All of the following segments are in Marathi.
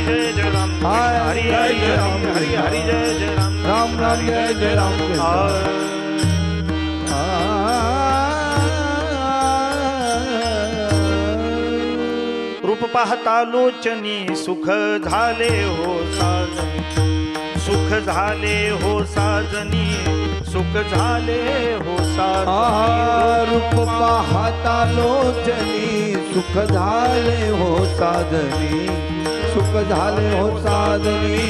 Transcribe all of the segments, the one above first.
जय जय राम हरि हरि जय राम हरि हरि जय जय राम राम राम जय जय राम रूप पाहता लोचनी सुख झाले हो साजनी सुख झाले हो साजनी सुख झाले हो साजनी रूप पाहता लोचनी सुख झाले हो साजनी सुख झाले हो साजनी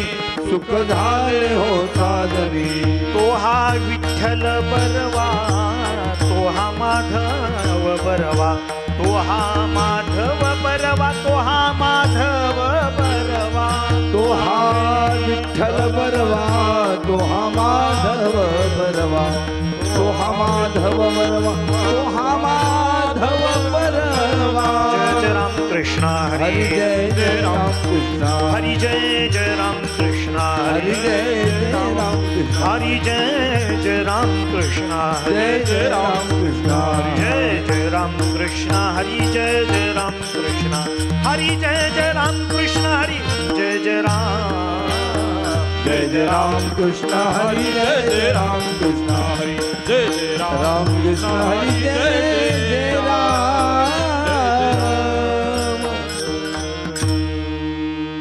सुख झाले हो साजनी तो हा विठ्ठल बरवा तो हा माधव बरवा तो हा माधव बरवा तो हा माधव बरवा तो हा विठ्ठल बरवा तो हा माधव बरवा तो हा माधव बरवा तो हा माधव बरवा जय जय राम कृष्ण हरि जय जय राम कृष्ण हरि जय जय राम कृष्ण हरि जय जय राम कृष्ण हरि जय जय राम कृष्ण जय जय राम कृष्ण जय जय राम कृष्ण हरि जय जय राम कृष्ण हरि जय जय राम कृष्ण हरि जय जय राम कृष्ण हरि जय जय राम कृष्ण हरि जय जय राम कृष्ण हरि जय जय राम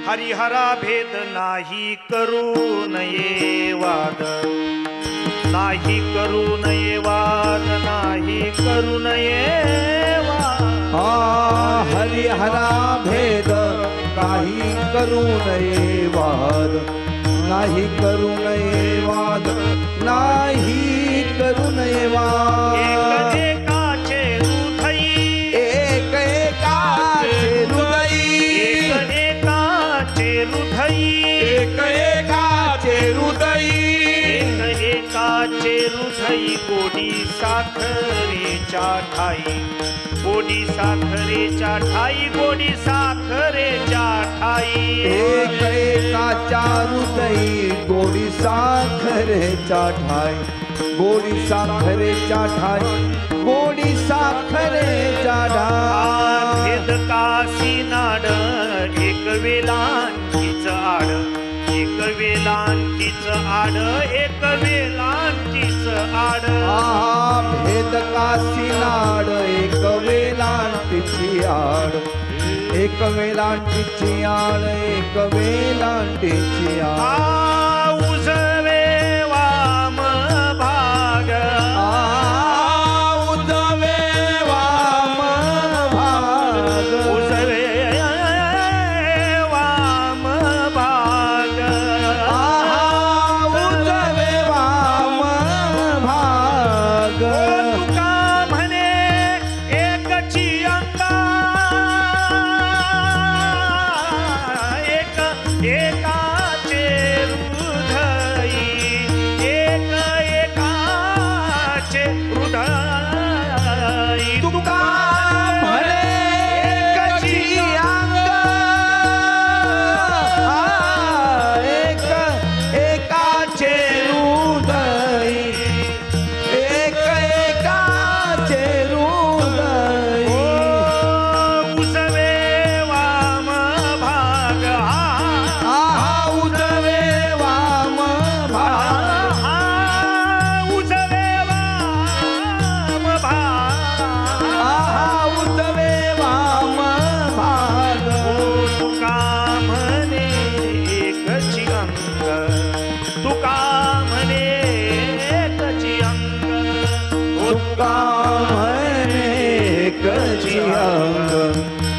हरिहरा भेद नाही करू नये वाद नाही करू नये वाद नाही करू नये वाद हरिहरा भेद काही करू नये वाद नाही करू नये वाद नाही करू नये वाद एक एकाचे हृदयी एक एकाचे हृदयी एक एकाचे हृदयी एक एकाचे हृदयी एक एकाचे हृदयी गोडी साखरेच्या ठाई गोडी साखरेच्या ठाई गोडी साखरेच्या ठाई एक एकाच्या हृदयी गोडी साखरेच्या ठाई गोडी साखरेच्या ठाई गोडी साखरेच्या ठाई भेद काशी नाड एक वेलांटीच आड एक वेलांटीच आड एक वेलांटीच आड भेद काशी नाड एक वेलांटीची आड एक वेलांटीची आड एक वेलांटीची आड उजवे वाम भाग उजवे वाम भाग उजवे वाम भाग उजवे वाम भाग तुका म्हणे एकची अंगा एक एकाचे हृदयी एक एकाचे हृदयी तुका म्हणे एकची अंग एक एकाचे हृदय एक एकाचे हृदय उजवे वाम भाग उजवे वाम भाग उजवे वाम भाग उजवे वाम भाग तुका म्हणे एकची अंग तुका म्हणे एकची अंग तुका म्हणे एकची अंग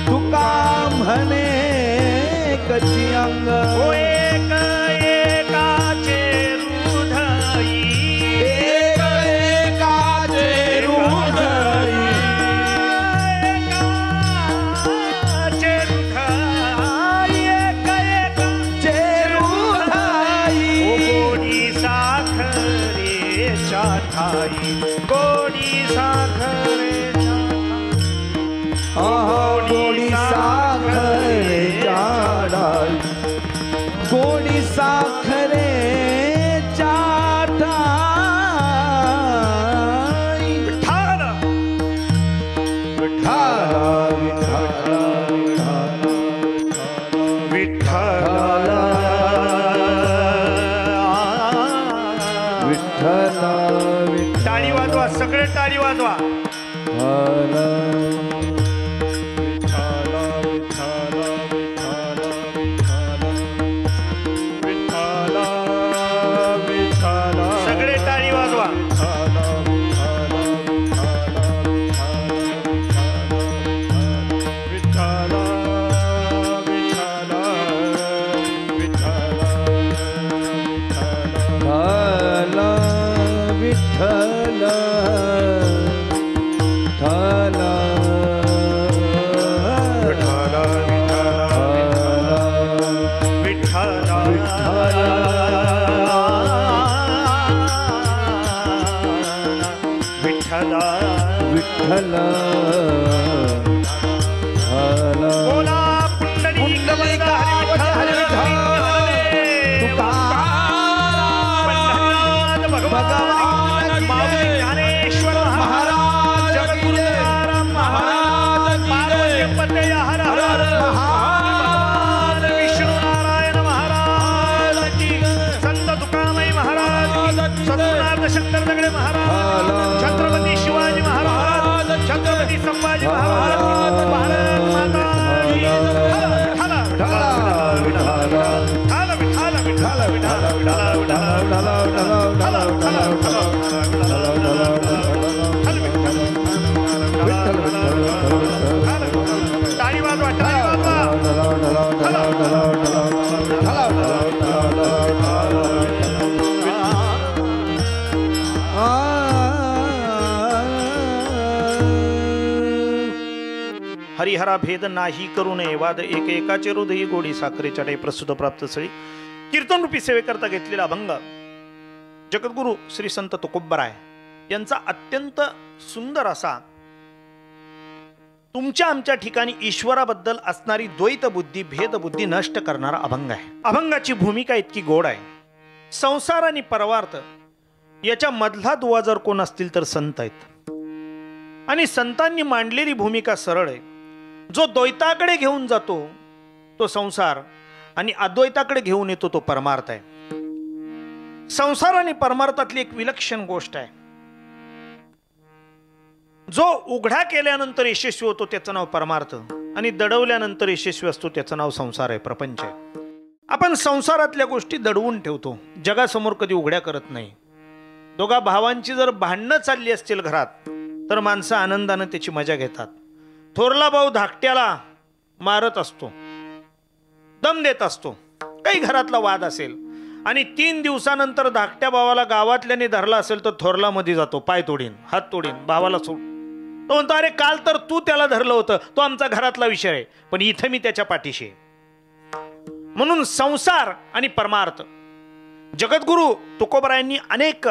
तुका म्हणे एकची अंग ओ एक एकाचे हृदयी एक एकाचे हृदय एकाचे हृदयी एक एकाचे हृदय गोडी साखरेच्या ठाई गोडी साखरेच्या गोडी साखरेच्या ठाई गोडी साखरेच्या ठाई विठ्ठल विठ्ठल विठ्ठल विठ्ठल विठ्ठल टाळी वाजवा, सगळे टाळी वाजवा. सगळे टाळी वाजवा. बोला पुंडलिक वरदा हरी पंढरीनाथ भगवान माऊली ज्ञानेश्वर महाराज जगद्गुरु तुकाराम महाराज पार्वतीपते हर हर महाराज विष्णू नारायण महाराज की संत तुकारामई महाराज सद्गुरुनाथ शंकर दगडे महाराज छत्रपती शिवाजी महाराज छत्रपती संभाजी महाराज भारत माता की टाळी वाजवा, टाळी वाजवा. हरिहरा भेद नाही करू नये वाद एक एकाचे हृदयी गोडी साखरे चढे प्रसूत प्राप्त सळी. कीर्तन रूपी सेवेकरता घेतलेला अभंग जगद्गुरु श्री संत तुकोबराय यांचा अत्यंत सुंदर असा तुमच्या आमच्या ठिकाणी ईश्वराबद्दल असणारी द्वैत बुद्धी भेद बुद्धी नष्ट करणारा अभंग आहे. अभंगाची भूमिका इतकी गोड आहे. संसार आणि परमार्थ याच्या मधला दुवा जर कोण असतील तर संत आहेत आणि संतांनी मांडलेली भूमिका सरळ आहे. जो द्वैताकडे घेऊन जातो तो संसार आणि अद्वैताकडे घेऊन येतो तो परमार्थ आहे. संसार आणि परमार्थातली एक विलक्षण गोष्ट आहे. जो उघडा केल्यानंतर यशस्वी होतो त्याचं नाव परमार्थ आणि दडवल्यानंतर यशस्वी असतो त्याचं नाव संसार आहे, प्रपंच आहे. आपण संसारातल्या गोष्टी दडवून ठेवतो, जगासमोर कधी उघड्या करत नाही. दोघा भावांची जर भांडणं चालली असतील घरात तर माणसं आनंदानं त्याची मजा घेतात. थोरला भाऊ धाकट्याला मारत असतो, दम देत असतो. काही घरातला वाद असेल आणि 3 दिवसानंतर धाकट्या भावाला गावातल्याने धरला असेल तर थोरला मध्ये जातो, पाय तोडीन हात तोडीन, भावाला सोड. तो म्हणतो अरे काल तर तू त्याला धरलं होतं, तो आमचा घरातला विषय आहे, पण इथं मी त्याच्या पाठीशी. म्हणून संसार आणि परमार्थ जगद्गुरु तुकोबरायांनी अनेक